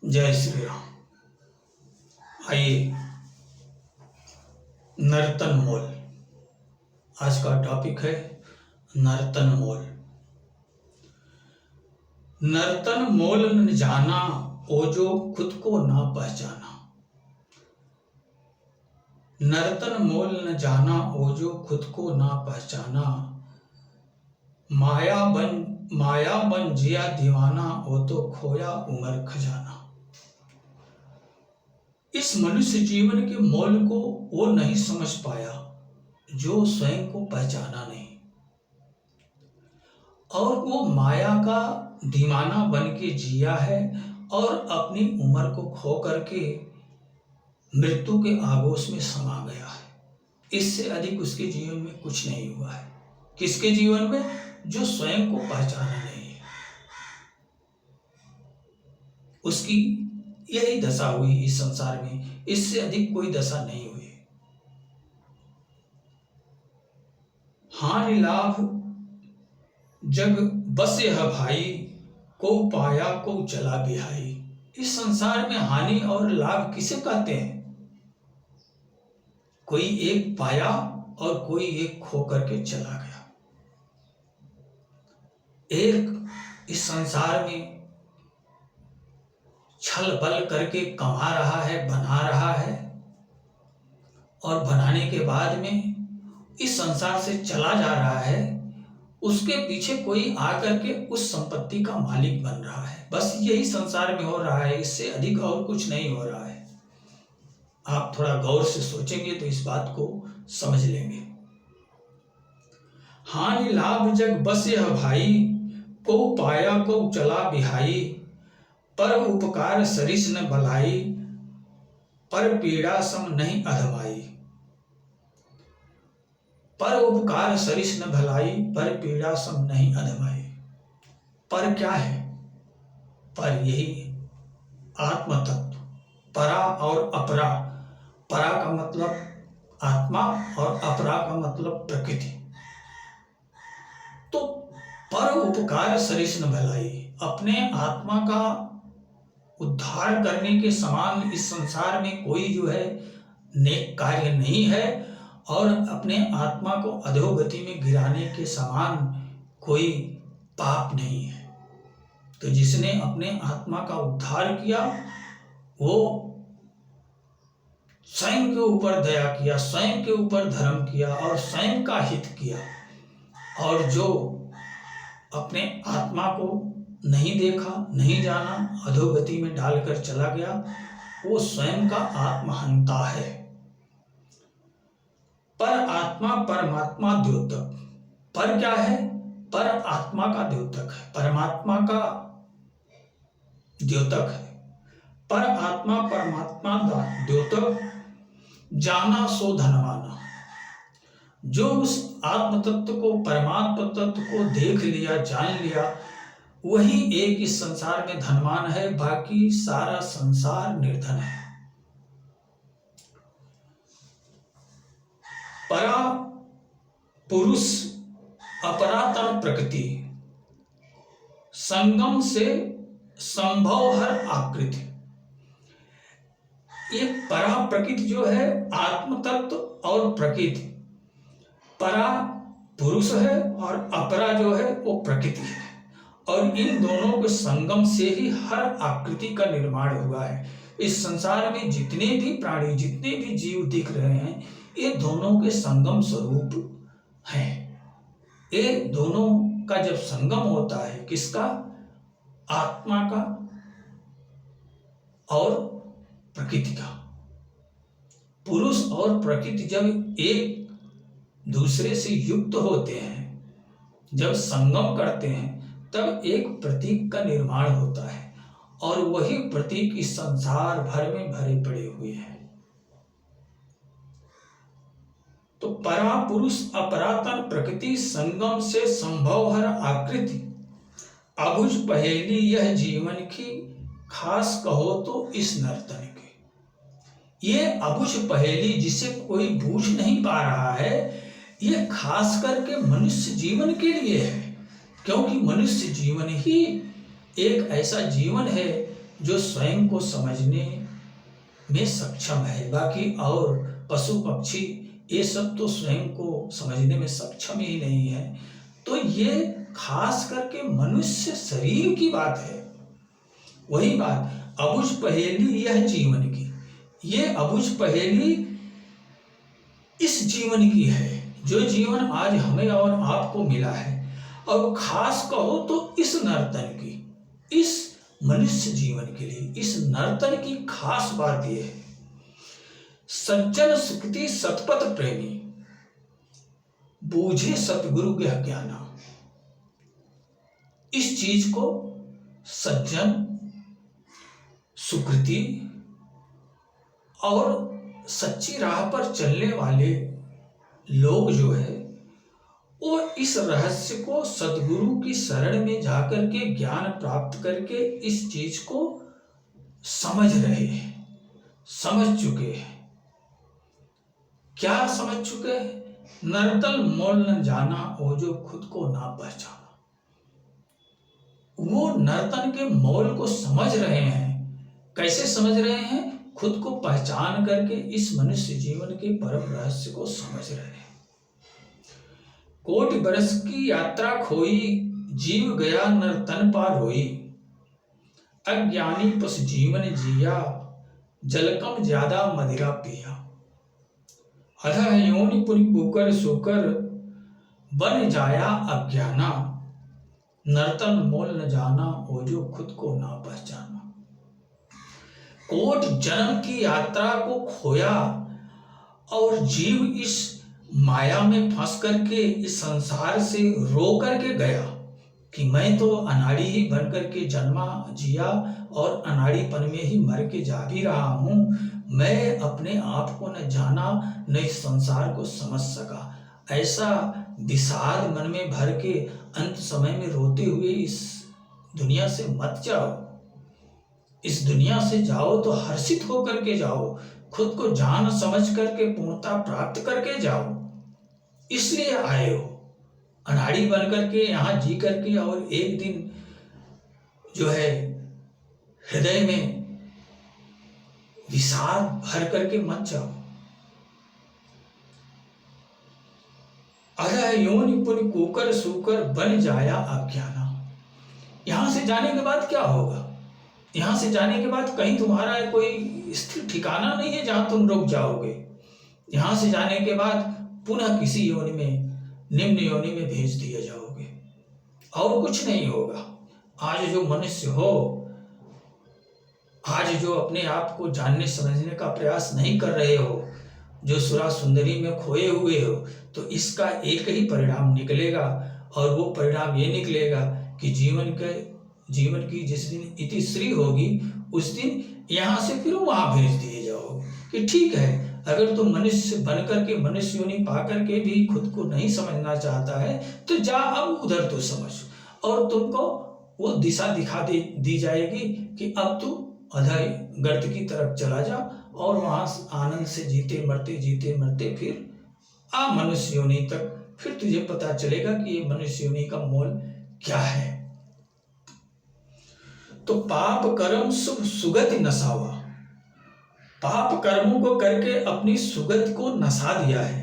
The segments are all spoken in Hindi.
जय श्री राम। आइए, नर्तन मोल। आज का टॉपिक है नर्तन मोल। नर्तन मोल न जाना, ओ जो खुद को ना पहचाना। नर्तन मोल न जाना, ओ जो खुद को ना पहचाना। माया बन जिया दीवाना, ओ तो खोया उम्र खजाना। इस मनुष्य जीवन के मोल को वो नहीं समझ पाया जो स्वयं को पहचाना नहीं, और वो माया का दीवाना बन के जिया है और अपनी उम्र को खो करके मृत्यु के आगोश में समा गया है। इससे अधिक उसके जीवन में कुछ नहीं हुआ है। किसके जीवन में? जो स्वयं को पहचाना नहीं है, उसकी यही दशा हुई इस संसार में। इससे अधिक कोई दशा नहीं हुई। हानि लाभ जग बसे है भाई, को पाया को चला बिहाई। इस संसार में हानि और लाभ किसे कहते हैं? कोई एक पाया और कोई एक खो करके चला गया। एक इस संसार में छल बल करके कमा रहा है, बना रहा है, और बनाने के बाद में इस संसार से चला जा रहा है। उसके पीछे कोई आकर के उस संपत्ति का मालिक बन रहा है। बस यही संसार में हो रहा है, इससे अधिक और कुछ नहीं हो रहा है। आप थोड़ा गौर से सोचेंगे तो इस बात को समझ लेंगे। हानि लाभ जग बसे है भाई, को पाया को चला बिहाई। पर उपकार सरिस न भलाई, पर पीड़ा सम नहीं अधमाई। पर उपकार सरिस न भलाई, पर पीड़ा सम नहीं अधमाई। पर क्या है? पर यही आत्म तत्व, परा और अपरा। परा का मतलब आत्मा और अपरा का मतलब प्रकृति। तो पर उपकार सरिस न भलाई, अपने आत्मा का उद्धार करने के समान इस संसार में कोई जो है नेक कार्य नहीं है, और अपने आत्मा को अधोगति में गिराने के समान कोई पाप नहीं है। तो जिसने अपने आत्मा का उद्धार किया वो स्वयं के ऊपर दया किया, स्वयं के ऊपर धर्म किया और स्वयं का हित किया। और जो अपने आत्मा को नहीं देखा, नहीं जाना, अधोगति में डालकर चला गया, वो स्वयं का आत्महंता है। पर आत्मा परमात्मा द्योतक। पर क्या है? पर आत्मा का द्योतक है, परमात्मा का द्योतक है। पर आत्मा परमात्मा द्योतक, जाना सो धनवाना। जो उस आत्म तत्व को, परमात्मा तत्व को देख लिया, जान लिया, वही एक इस संसार में धनवान है। बाकी सारा संसार निर्धन है। परा पुरुष अपरातन प्रकृति, संगम से संभव हर आकृति। ये परा प्रकृति जो है आत्म तत्व और प्रकृति, परा पुरुष है और अपरा जो है वो प्रकृति है। और इन दोनों के संगम से ही हर आकृति का निर्माण हुआ है। इस संसार में जितने भी प्राणी, जितने भी जीव दिख रहे हैं, ये दोनों के संगम स्वरूप हैं। ये दोनों का जब संगम होता है, किसका? आत्मा का और प्रकृति का। पुरुष और प्रकृति जब एक दूसरे से युक्त होते हैं, जब संगम करते हैं, तब एक प्रतीक का निर्माण होता है। और वही प्रतीक इस संसार भर में भरे पड़े हुए हैं। तो परा पुरुष अपरातन प्रकृति, संगम से संभव हर आकृति। अबुझ पहेली यह जीवन की, खास कहो तो इस नर्तन की। ये अबुझ पहेली जिसे कोई बूझ नहीं पा रहा है, ये खास करके मनुष्य जीवन के लिए है। क्योंकि मनुष्य जीवन ही एक ऐसा जीवन है जो स्वयं को समझने में सक्षम है। बाकी और पशु पक्षी ये सब तो स्वयं को समझने में सक्षम ही नहीं है। तो ये खास करके मनुष्य शरीर की बात है। वही बात अबुझ पहेली यह जीवन की, ये अबुझ पहेली इस जीवन की है, जो जीवन आज हमें और आपको मिला है। और खास कहो तो इस नर्तन की, इस मनुष्य जीवन के लिए इस नर्तन की खास बात यह है, सज्जन सुकृति सतपथ प्रेमी बूझे सतगुरु के ज्ञाना। इस चीज को सज्जन सुकृति और सच्ची राह पर चलने वाले लोग जो है वो इस रहस्य को सदगुरु की शरण में जाकर के ज्ञान प्राप्त करके इस चीज को समझ रहे हैं, समझ चुके हैं। क्या समझ चुके हैं? नर्तन मोल न जाना वो जो खुद को ना पहचाना। वो नर्तन के मोल को समझ रहे हैं। कैसे समझ रहे हैं? खुद को पहचान करके इस मनुष्य जीवन के परम रहस्य को समझ रहे हैं। कोटि बरस की यात्रा खोई, जीव गया नर्तन पा रोई। अज्ञानी पस जीवन जिया, जलकम ज्यादा मदिरा पिया। अधः योनि पुनि पुकर सोकर, बन जाया अज्ञाना। नर्तन मोल न जाना वो जो खुद को ना पहचाना। कोट जन्म की यात्रा को खोया और जीव इस माया में फंस करके इस संसार से रो करके गया कि मैं तो अनाड़ी ही बन करके जन्मा जिया और अनाड़ीपन में ही मर के जा भी रहा हूँ। मैं अपने आप को न जाना, न इस संसार को समझ सका। ऐसा विषाद मन में भर के अंत समय में रोते हुए इस दुनिया से मत जाओ। इस दुनिया से जाओ तो हर्षित होकर के जाओ, खुद को जान समझ करके पूर्णता प्राप्त करके जाओ। इसलिए आए हो अनाड़ी बन करके यहाँ जी करके, और एक दिन जो है हृदय में विषाद भर करके मत जाओ। अधः योनि पुनि कुकर सूकर, बन जाया अज्ञाना। यहां से जाने के बाद क्या होगा? यहां से जाने के बाद कहीं तुम्हारा कोई स्थिर ठिकाना नहीं है जहां तुम रुक जाओगे। यहां से जाने के बाद पुनः किसी योनि में, निम्न योनि में भेज दिए जाओगे, और कुछ नहीं होगा। आज जो मनुष्य हो, आज जो अपने आप को जानने समझने का प्रयास नहीं कर रहे हो, जो सुरा सुंदरी में खोए हुए हो, तो इसका एक ही परिणाम निकलेगा, और वो परिणाम ये निकलेगा कि जीवन की जिस दिन इतिश्री होगी उस दिन यहाँ से फिर वहां भेज दिए जाओगे कि ठीक है, अगर तुम मनुष्य बनकर के, मनुष्य योनि पाकर के भी खुद को नहीं समझना चाहता है तो जा अब उधर तो समझ, और तुमको वो दिशा दिखा दी जाएगी कि अब तू अधः गर्त की तरफ चला जा, और वहां आनंद से जीते मरते फिर आ मनुष्य योनि तक। फिर तुझे पता चलेगा कि ये मनुष्य योनि का मोल क्या है। तो पाप कर्म शुभ सुगति नसावा, पाप कर्मों को करके अपनी सुगति को नसा दिया है।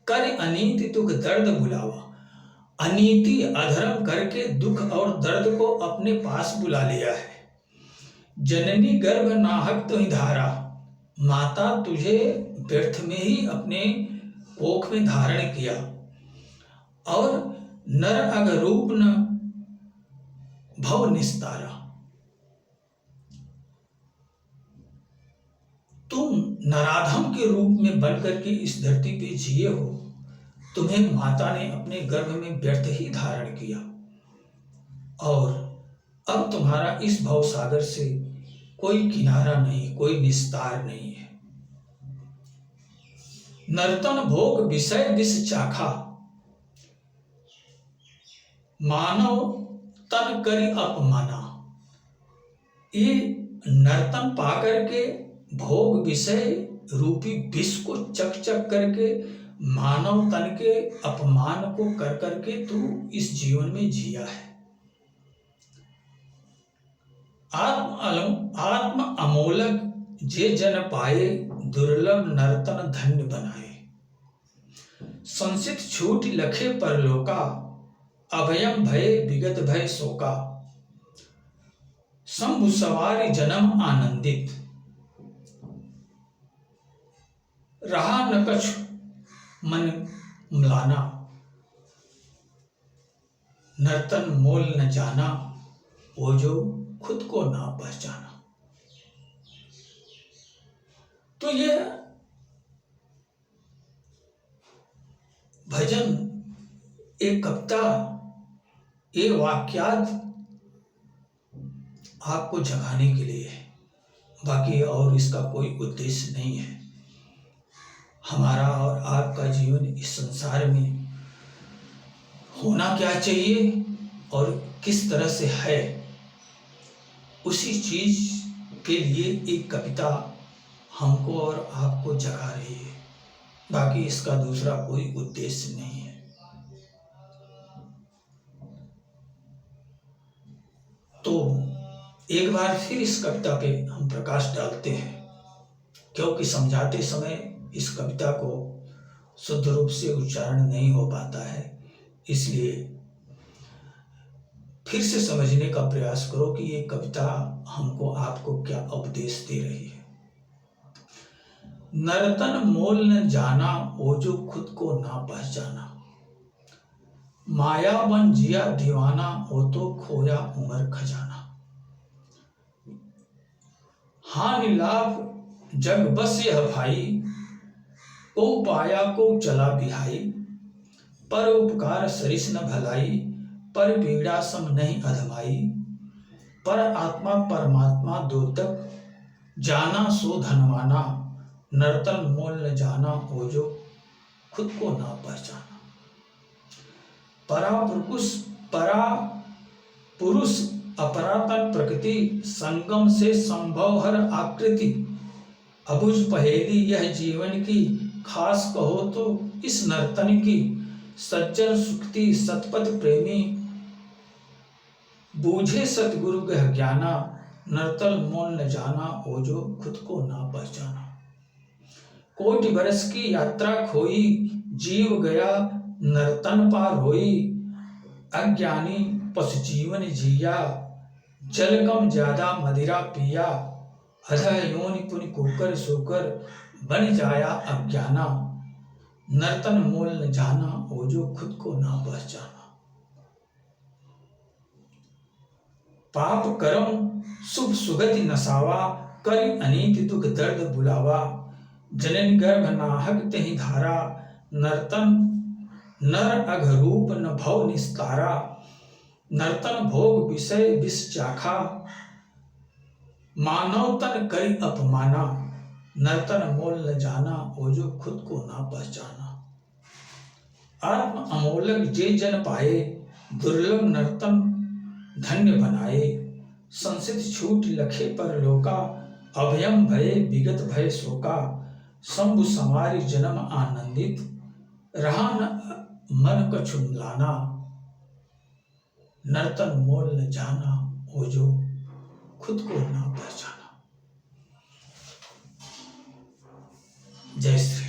कर अनीति दुख दर्द बुलावा, अनीति अधर्म करके दुख और दर्द को अपने पास बुला लिया है। जननी गर्भ नाहक तो ही धारा, माता तुझे व्यर्थ में ही अपने कोख में धारण किया। और नर अग रूप न भव निस्तारा, तुम नराधम के रूप में बनकर के इस धरती पे जिए हो। तुम्हें माता ने अपने गर्भ में व्यर्थ ही धारण किया, और अब तुम्हारा इस भव सागर से कोई किनारा नहीं, कोई निस्तार नहीं है। नर्तन भोग विषय विष चाखा, मानव तन करी अपमाना। ये नर्तन पाकर के भोग विषय रूपी विष को चक करके मानव तन के अपमान को कर करके तू इस जीवन में जिया है। आत्म अमोलक जे जन पाए, दुर्लभ नर्तन धन्य बनाए। संसित छूट लखे परलोका, अभयम भय विगत भय शोका। शंभु सवारी जन्म आनंदित, रहा न कछु मन म्लाना। नर्तन मोल न जाना, वो जो खुद को ना पहचाना। तो ये भजन, एक कविता, ये वाक्यात आपको जगाने के लिए है, बाकी और इसका कोई उद्देश्य नहीं है। हमारा और आपका जीवन इस संसार में होना क्या चाहिए और किस तरह से है, उसी चीज के लिए एक कविता हमको और आपको जगा रही है, बाकी इसका दूसरा कोई उद्देश्य नहीं है। तो एक बार फिर इस कविता पे हम प्रकाश डालते हैं, क्योंकि समझाते समय इस कविता को शुद्ध रूप से उच्चारण नहीं हो पाता है, इसलिए फिर से समझने का प्रयास करो कि ये कविता हमको आपको क्या उपदेश दे रही है। नर्तन मोल न जाना, वो जो खुद को ना पहचाना। माया बन जिया दीवाना, वो तो खोया उमर खजाना। हानि लाभ जग बस यह भाई, को पाया को चला बिहाई। पर उपकार सरिस न भलाई, पर पीड़ा सम नहीं अधमाई। पर आत्मा परमात्मा दो तक, जाना सो धनवाना। नर्तन मोल न जाना, वो जो खुद को ना पहचाना। परा पुरुष अपरातन प्रकृति, संगम से संभव हर आकृति। अबुझ पहेली यह जीवन की, खास कहो तो इस नर्तन की। सज्जन सुक्ति सतपथ प्रेमी, बूझे सतगुरु गह ज्ञाना। नर्तन मोल न जाना, वो जो खुद को ना पहचाना। कोटि बरस की यात्रा खोई, जीव गया नर्तन पार होई। अज्ञानी पशु जीवन जिया, जल कम ज्यादा मदिरा पिया। अधः योनि पुनि कुकर सोकर, बन जाया अज्ञाना। नर्तन मोल न जाना, वो जो खुद को ना पहचाना। पाप कर्म शुभ सुगति नसावा, कर अनीति दुख दर्द बुलावा। जननी गर्भ नाहक तहि धारा, नर्तन नर अघरूप न भव निस्तारा। नर्तन भोग विषय विष चाखा, मानव तन करी अपमाना। नर्तन मोल न जाना, वो जो खुद को ना पहचाना। आत्म अमोलक जे जन पाए, दुर्लभ नर्तन धन्य बनाए। संसित छूट लखे पर लोका, अभयम भय विगत भय शोका। शंभु संवारी जन्म आनंदित, रहा न मन कछु म्लाना। नर्तन मोल न जाना, वो जो खुद को ना पहचाना। जय श्री